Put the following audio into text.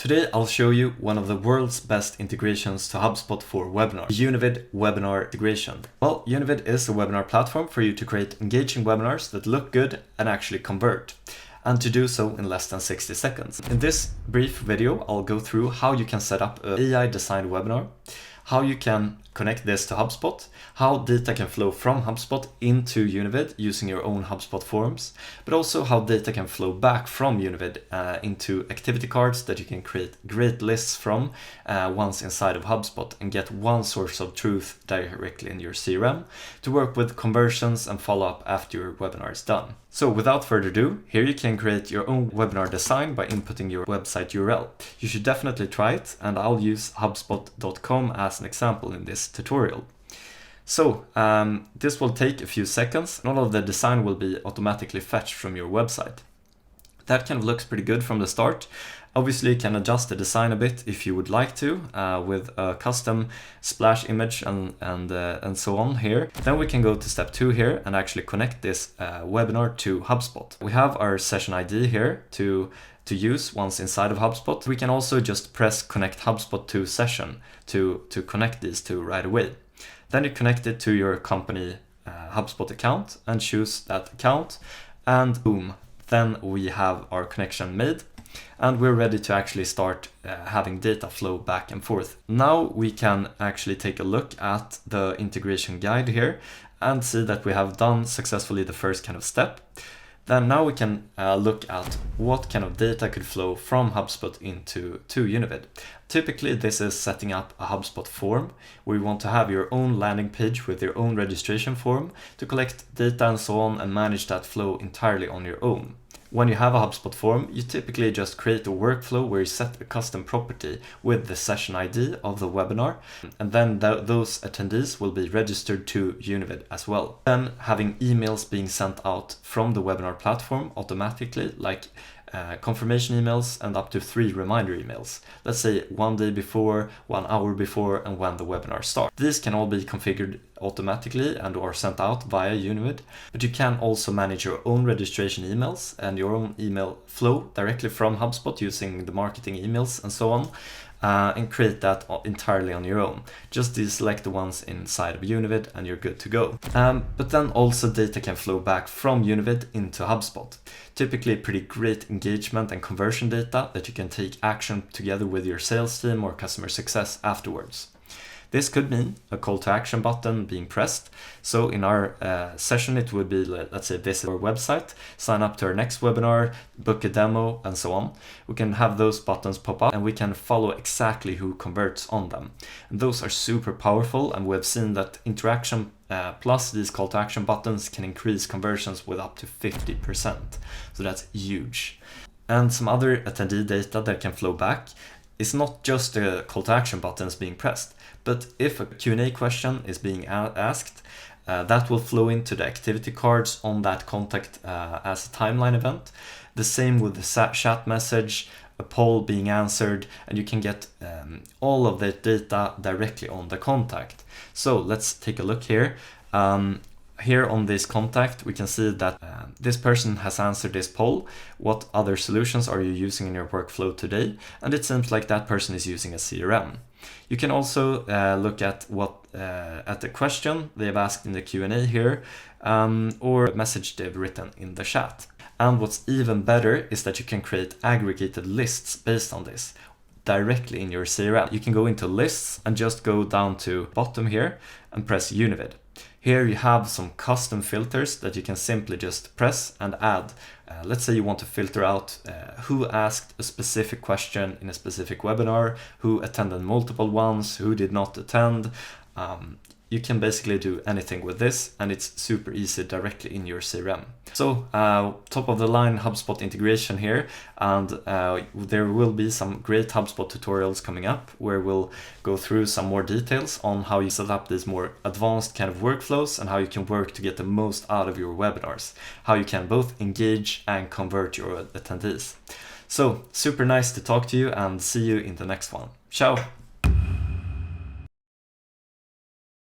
Today I'll show you one of the world's best integrations to HubSpot for webinars, the Univid webinar integration. Well, Univid is a webinar platform for you to create engaging webinars that look good and actually convert, and to do so in less than 60 seconds. In this brief video, I'll go through how you can set up an AI designed webinar, how you can connect this to HubSpot, how data can flow from HubSpot into Univid using your own HubSpot forms, but also how data can flow back from Univid into activity cards that you can create great lists from once inside of HubSpot and get one source of truth directly in your CRM to work with conversions and follow up after your webinar is done. So without further ado, here you can create your own webinar design by inputting your website URL. You should definitely try it, and I'll use HubSpot.com as an example in this tutorial. So this will take a few seconds, and all of the design will be automatically fetched from your website. That kind of looks pretty good from the start. Obviously you can adjust the design a bit if you would like to with a custom splash image and so on here. Then we can go to step 2 here and actually connect this webinar to HubSpot. We have our session ID here to use once inside of HubSpot. We can also just press connect HubSpot to session to connect these two right away. Then you connect it to your company HubSpot account and choose that account, and boom, then we have our connection made and we're ready to actually start having data flow back and forth. Now we can actually take a look at the integration guide here and see that we have done successfully the first kind of step. Then now we can look at what kind of data could flow from HubSpot into Univid. Typically this is setting up a HubSpot form where you want to have your own landing page with your own registration form to collect data and so on and manage that flow entirely on your own. When you have a HubSpot form, you typically just create a workflow where you set a custom property with the session ID of the webinar, and then those attendees will be registered to Univid as well. Then having emails being sent out from the webinar platform automatically, like confirmation emails and up to 3 reminder emails. Let's say 1 day before, 1 hour before, and when the webinar starts. These can all be configured automatically and or sent out via Univid, but you can also manage your own registration emails and your own email flow directly from HubSpot using the marketing emails and so on. And create that entirely on your own. Just deselect the ones inside of Univid and you're good to go. But then also data can flow back from Univid into HubSpot. Typically pretty great engagement and conversion data that you can take action together with your sales team or customer success afterwards. This could mean a call to action button being pressed. So in our session, it would be, let's say, visit our website, sign up to our next webinar, book a demo, and so on. We can have those buttons pop up and we can follow exactly who converts on them. And those are super powerful, and we've seen that interaction plus these call to action buttons can increase conversions with up to 50%. So that's huge. And some other attendee data that can flow back is not just the call to action buttons being pressed, but if a Q&A question is being asked, that will flow into the activity cards on that contact as a timeline event. The same with the chat message, a poll being answered, and you can get all of the data directly on the contact. So let's take a look here. Here on this contact, we can see that this person has answered this poll. What other solutions are you using in your workflow today? And it seems like that person is using a CRM. You can also look at at the question they've asked in the Q&A here, or a message they've written in the chat. And what's even better is that you can create aggregated lists based on this directly in your CRM. You can go into lists and just go down to bottom here and press Univid. Here you have some custom filters that you can simply just press and add. Let's say you want to filter out who asked a specific question in a specific webinar, who attended multiple ones, who did not attend. You can basically do anything with this, and it's super easy directly in your CRM. So top of the line HubSpot integration here, and there will be some great HubSpot tutorials coming up where we'll go through some more details on how you set up these more advanced kind of workflows and how you can work to get the most out of your webinars, how you can both engage and convert your attendees. So super nice to talk to you, and see you in the next one. Ciao!